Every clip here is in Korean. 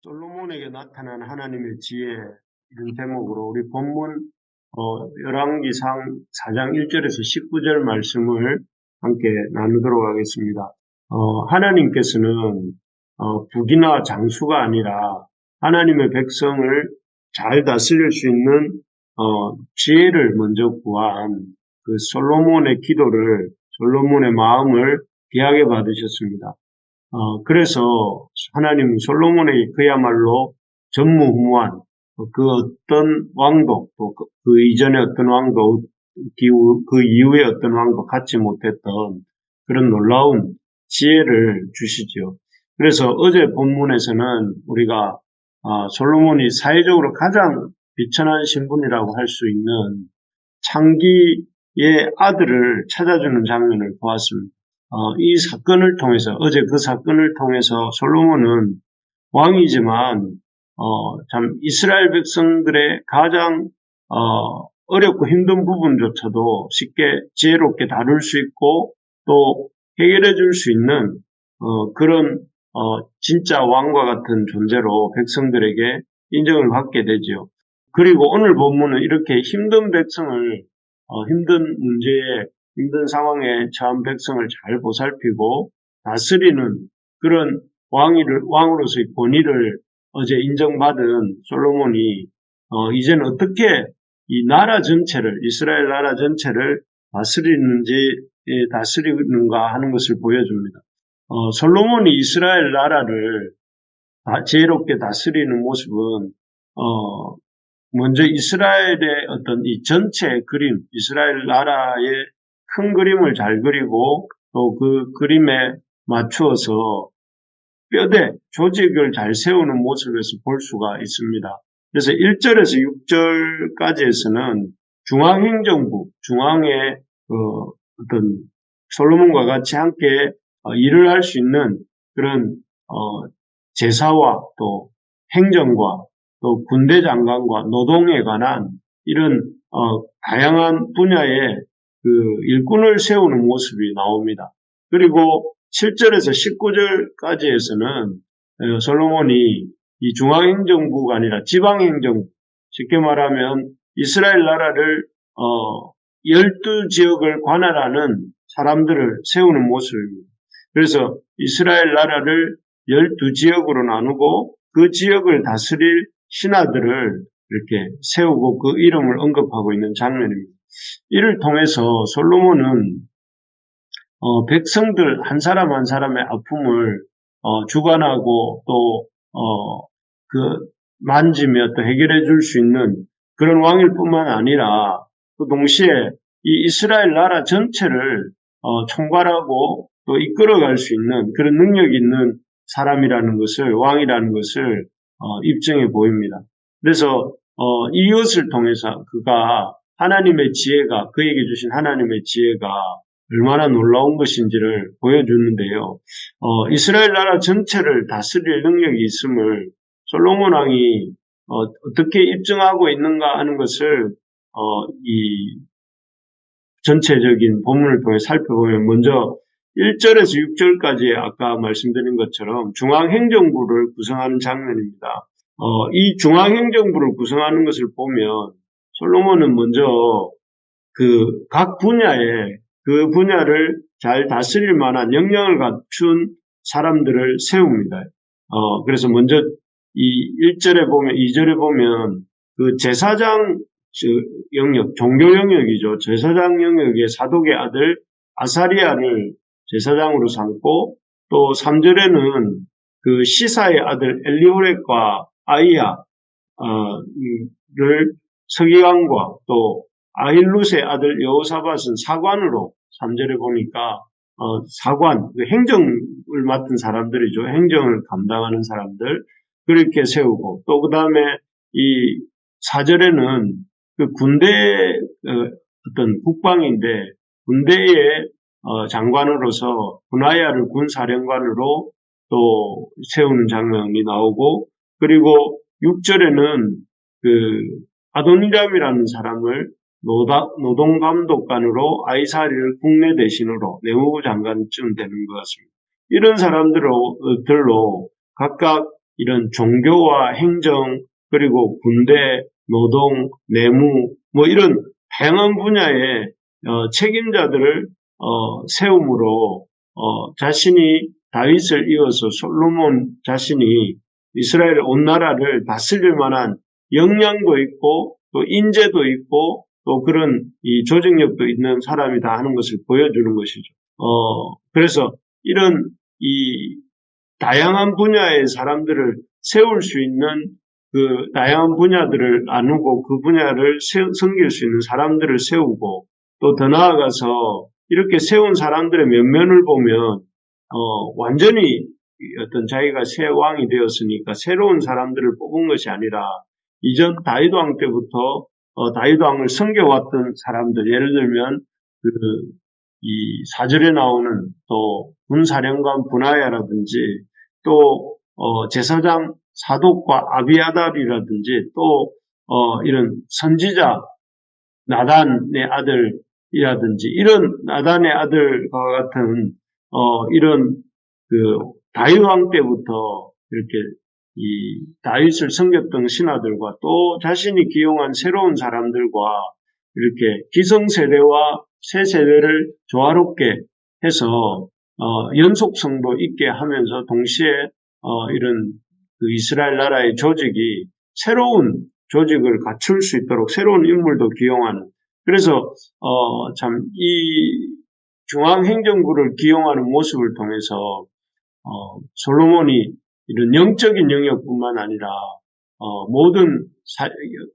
솔로몬에게 나타난 하나님의 지혜 이런 제목으로 우리 본문 열왕기상 4장 1절에서 19절 말씀을 함께 나누도록 하겠습니다. 하나님께서는 북이나 장수가 아니라 하나님의 백성을 잘 다스릴 수 있는 지혜를 먼저 구한 그 솔로몬의 기도를, 솔로몬의 마음을 귀하게 받으셨습니다. 그래서 하나님은 솔로몬에게 그야말로 전무후무한 그 어떤 왕도, 또 그 이전의 어떤 왕도, 그 이후의 어떤 왕도 갖지 못했던 그런 놀라운 지혜를 주시죠. 그래서 어제 본문에서는 우리가 솔로몬이 사회적으로 가장 비천한 신분이라고 할 수 있는 창기의 아들을 찾아주는 장면을 보았습니다. 이 사건을 통해서, 어제 그 사건을 통해서 솔로몬은 왕이지만, 참 이스라엘 백성들의 가장, 어렵고 힘든 부분조차도 쉽게 지혜롭게 다룰 수 있고, 또 해결해 줄 수 있는, 그런, 진짜 왕과 같은 존재로 백성들에게 인정을 받게 되죠. 그리고 오늘 본문은 이렇게 힘든 백성을, 힘든 문제에 힘든 상황에 처한 백성을 잘 보살피고 다스리는 그런 왕으로서의 권위를 어제 인정받은 솔로몬이 이제는 어떻게 이 나라 전체를, 이스라엘 나라 전체를 다스리는가 하는 것을 보여줍니다. 솔로몬이 이스라엘 나라를 지혜롭게 다스리는 모습은 먼저 이스라엘의 어떤 이 전체 그림, 이스라엘 나라의 큰 그림을 잘 그리고 또 그 그림에 맞추어서 뼈대, 조직을 잘 세우는 모습에서 볼 수가 있습니다. 그래서 1절에서 6절까지에서는 중앙행정부, 중앙의 어떤 솔로몬과 같이 함께 일을 할 수 있는 그런 제사와 또 행정과 또 군대 장관과 노동에 관한 이런 다양한 분야의 그 일꾼을 세우는 모습이 나옵니다. 그리고 7절에서 19절까지에서는 솔로몬이 이 중앙행정부가 아니라 지방행정부, 쉽게 말하면 이스라엘 나라를 12지역을 관할하는 사람들을 세우는 모습입니다. 그래서 이스라엘 나라를 12지역으로 나누고 그 지역을 다스릴 신하들을 이렇게 세우고 그 이름을 언급하고 있는 장면입니다. 이를 통해서 솔로몬은 백성들 한 사람 한 사람의 아픔을 주관하고 또 그 만지며 또 해결해 줄 수 있는 그런 왕일 뿐만 아니라 또 동시에 이 이스라엘 나라 전체를 총괄하고 또 이끌어갈 수 있는 그런 능력이 있는 사람이라는 것을, 왕이라는 것을 입증해 보입니다. 그래서 이것을 통해서 그가 하나님의 지혜가, 그에게 주신 하나님의 지혜가 얼마나 놀라운 것인지를 보여주는데요. 이스라엘 나라 전체를 다스릴 능력이 있음을 솔로몬 왕이 어떻게 입증하고 있는가 하는 것을 이 전체적인 본문을 통해 살펴보면 먼저 1절에서 6절까지 아까 말씀드린 것처럼 중앙행정부를 구성하는 장면입니다. 이 중앙행정부를 구성하는 것을 보면 솔로몬은 먼저 그 각 분야에 그 분야를 잘 다스릴 만한 역량을 갖춘 사람들을 세웁니다. 그래서 먼저 이 1절에 보면, 2절에 보면 그 제사장 영역, 종교 영역이죠. 제사장 영역의 사독의 아들 아사리아를 제사장으로 삼고 또 3절에는 그 시사의 아들 엘리호렉과 아이야를 서기관과 또 아힐룻의 아들 여호사밧은 사관으로 3절에 보니까 사관, 행정을 맡은 사람들이죠. 행정을 감당하는 사람들 그렇게 세우고 또 그 다음에 이 4절에는 그 군대 어떤 국방인데 군대의 장관으로서 분하야를 군사령관으로 또 세우는 장면이 나오고 그리고 6절에는 그 아도니람이라는 사람을 노동감독관으로 아이사리를 국내 대신으로 내무부 장관쯤 되는 것 같습니다. 이런 사람들로 각각 이런 종교와 행정, 그리고 군대, 노동, 내무, 뭐 이런 다양한 분야의 책임자들을 세움으로 자신이 다윗을 이어서 솔로몬 자신이 이스라엘 온 나라를 다스릴 만한 역량도 있고 또 인재도 있고 또 그런 이 조직력도 있는 사람이다 하는 것을 보여주는 것이죠. 그래서 이런 이 다양한 분야의 사람들을 세울 수 있는 그 다양한 분야들을 나누고 그 분야를 섬길 수 있는 사람들을 세우고 또 더 나아가서 이렇게 세운 사람들의 면면을 보면 완전히 어떤 자기가 새 왕이 되었으니까 새로운 사람들을 뽑은 것이 아니라 이전 다윗 왕 때부터 다윗 왕을 섬겨왔던 사람들, 예를 들면 이 4절에 나오는 또 군사령관 분하야라든지 또 제사장 사독과 아비아달이라든지 또 이런 선지자 나단의 아들이라든지 이런 나단의 아들과 같은 이런 그 다윗 왕 때부터 이렇게 이 다윗을 섬겼던 신하들과 또 자신이 기용한 새로운 사람들과 이렇게 기성세대와 새 세대를 조화롭게 해서 연속성도 있게 하면서 동시에 이런 그 이스라엘 나라의 조직이 새로운 조직을 갖출 수 있도록 새로운 인물도 기용하는, 그래서 참 이 중앙행정부를 기용하는 모습을 통해서 솔로몬이 이런 영적인 영역뿐만 아니라 모든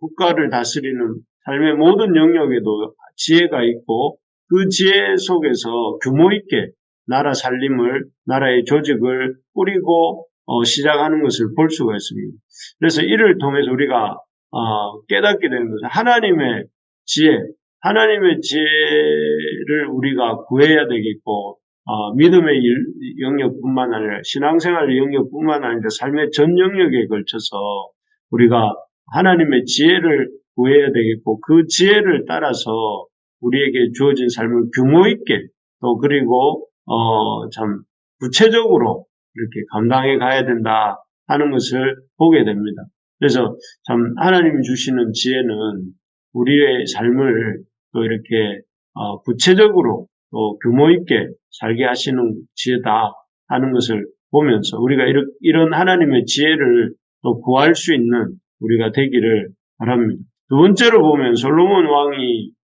국가를 다스리는 삶의 모든 영역에도 지혜가 있고 그 지혜 속에서 규모 있게 나라 살림을, 나라의 조직을 꾸리고 시작하는 것을 볼 수가 있습니다. 그래서 이를 통해서 우리가 깨닫게 되는 것은 하나님의 지혜를 우리가 구해야 되겠고 믿음의 영역뿐만 아니라 신앙생활의 영역뿐만 아니라 삶의 전 영역에 걸쳐서 우리가 하나님의 지혜를 구해야 되겠고 그 지혜를 따라서 우리에게 주어진 삶을 규모 있게 또 그리고 참 구체적으로 이렇게 감당해 가야 된다 하는 것을 보게 됩니다. 그래서 참 하나님이 주시는 지혜는 우리의 삶을 또 이렇게 구체적으로 또 규모 있게 살게 하시는 지혜다 하는 것을 보면서 우리가 이런 하나님의 지혜를 또 구할 수 있는 우리가 되기를 바랍니다. 두 번째로 보면 솔로몬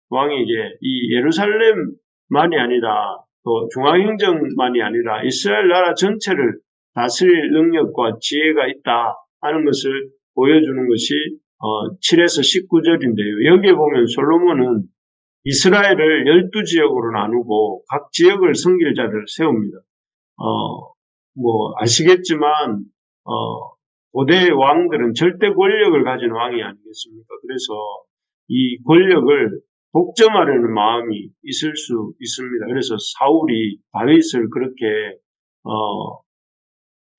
왕에게 이 예루살렘만이 아니라 또 중앙행정만이 아니라 이스라엘 나라 전체를 다스릴 능력과 지혜가 있다 하는 것을 보여주는 것이 7에서 19절인데요. 여기에 보면 솔로몬은 이스라엘을 12지역으로 나누고 각 지역을 섬길 자를 세웁니다. 아시겠지만 고대 왕들은 절대 권력을 가진 왕이 아니겠습니까? 그래서 이 권력을 독점하려는 마음이 있을 수 있습니다. 그래서 사울이 다윗을 그렇게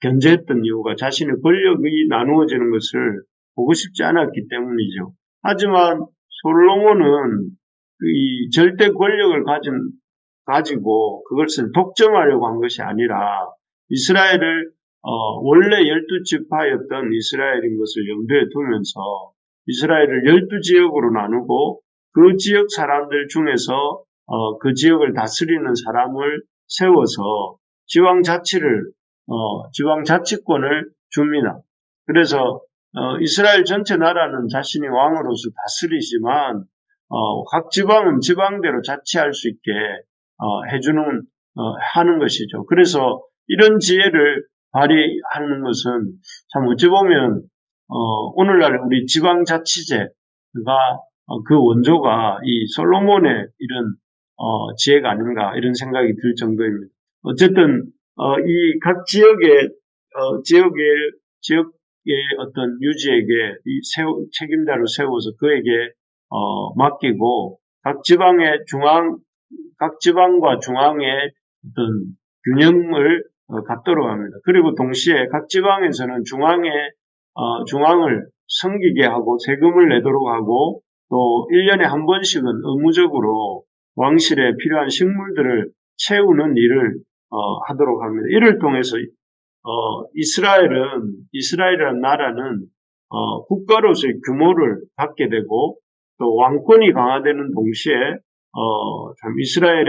견제했던 이유가 자신의 권력이 나누어지는 것을 보고 싶지 않았기 때문이죠. 하지만 솔로몬은 이 절대 권력을 가지고 그것을 독점하려고 한 것이 아니라 이스라엘을 원래 12지파였던 이스라엘인 것을 염두에 두면서 이스라엘을 12지역으로 나누고 그 지역 사람들 중에서 그 지역을 다스리는 사람을 세워서 지방자치권을 줍니다. 그래서 이스라엘 전체 나라는 자신이 왕으로서 다스리지만 각 지방은 지방대로 자치할 수 있게 하는 것이죠. 그래서 이런 지혜를 발휘하는 것은 참 어찌 보면 오늘날 우리 지방자치제가 그 원조가 이 솔로몬의 이런 지혜가 아닌가 이런 생각이 들 정도입니다. 어쨌든 이 각 지역의 어떤 유지에게 이 책임자를 세워서 그에게 맡기고 각 지방과 중앙의 어떤 균형을 갖도록 합니다. 그리고 동시에 각 지방에서는 중앙을 섬기게 하고 세금을 내도록 하고 또 1년에 한 번씩은 의무적으로 왕실에 필요한 식물들을 채우는 일을 하도록 합니다. 이를 통해서 이스라엘이라는 나라는 국가로서의 규모를 갖게 되고 또 왕권이 강화되는 동시에 참 이스라엘의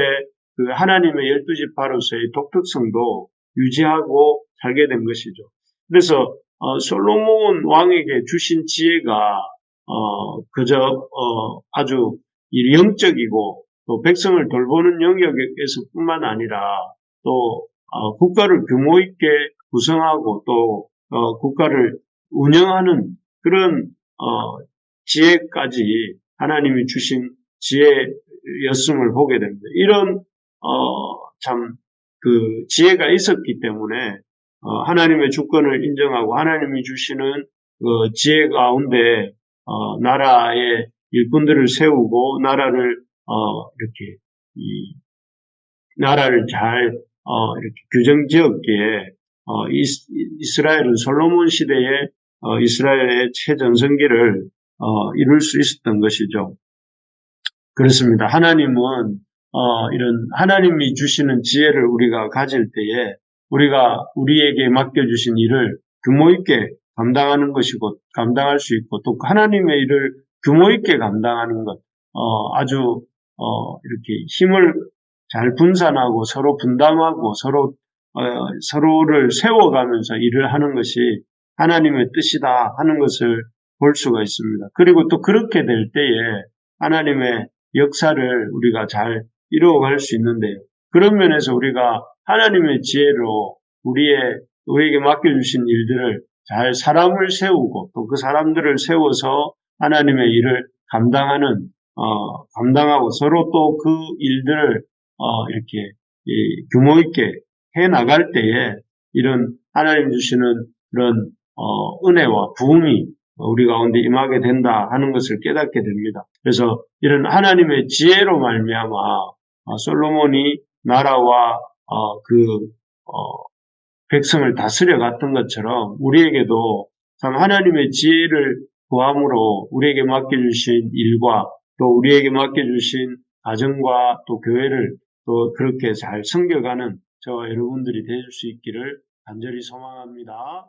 그 하나님의 12지파로서의 독특성도 유지하고 살게 된 것이죠. 그래서 솔로몬 왕에게 주신 지혜가 그저 아주 영적이고 또 백성을 돌보는 영역에서뿐만 아니라 또 국가를 규모 있게 구성하고 또 국가를 운영하는 그런 지혜까지 하나님이 주신 지혜였음을 보게 됩니다. 이런 참 그 지혜가 있었기 때문에 하나님의 주권을 인정하고 하나님이 주시는 그 지혜 가운데 나라의 일꾼들을 세우고 나라를 이렇게 나라를 잘 이렇게 규정지었기에 이스라엘은 솔로몬 시대에 이스라엘의 최전성기를 이룰 수 있었던 것이죠. 그렇습니다. 하나님은 이런 하나님이 주시는 지혜를 우리가 가질 때에 우리가 우리에게 맡겨주신 일을 규모 있게 감당하는 것이고 감당할 수 있고 또 하나님의 일을 규모 있게 감당하는 것 아주 이렇게 힘을 잘 분산하고 서로 분담하고 서로를 세워가면서 일을 하는 것이 하나님의 뜻이다 하는 것을 볼 수가 있습니다. 그리고 또 그렇게 될 때에 하나님의 역사를 우리가 잘 이루어갈 수 있는데요. 그런 면에서 우리가 하나님의 지혜로 우리에게 맡겨주신 일들을 잘 사람을 세우고 또 그 사람들을 세워서 하나님의 일을 감당하고 서로 또 그 일들을 이렇게 규모 있게 해 나갈 때에 이런 하나님 주시는 그런 은혜와 부흥이 우리 가운데 임하게 된다 하는 것을 깨닫게 됩니다. 그래서 이런 하나님의 지혜로 말미암아 솔로몬이 나라와 백성을 다스려 갔던 것처럼 우리에게도 참 하나님의 지혜를 구함으로 우리에게 맡겨주신 일과 또 우리에게 맡겨주신 가정과 또 교회를 또 그렇게 잘 섬겨가는 저와 여러분들이 되실 수 있기를 간절히 소망합니다.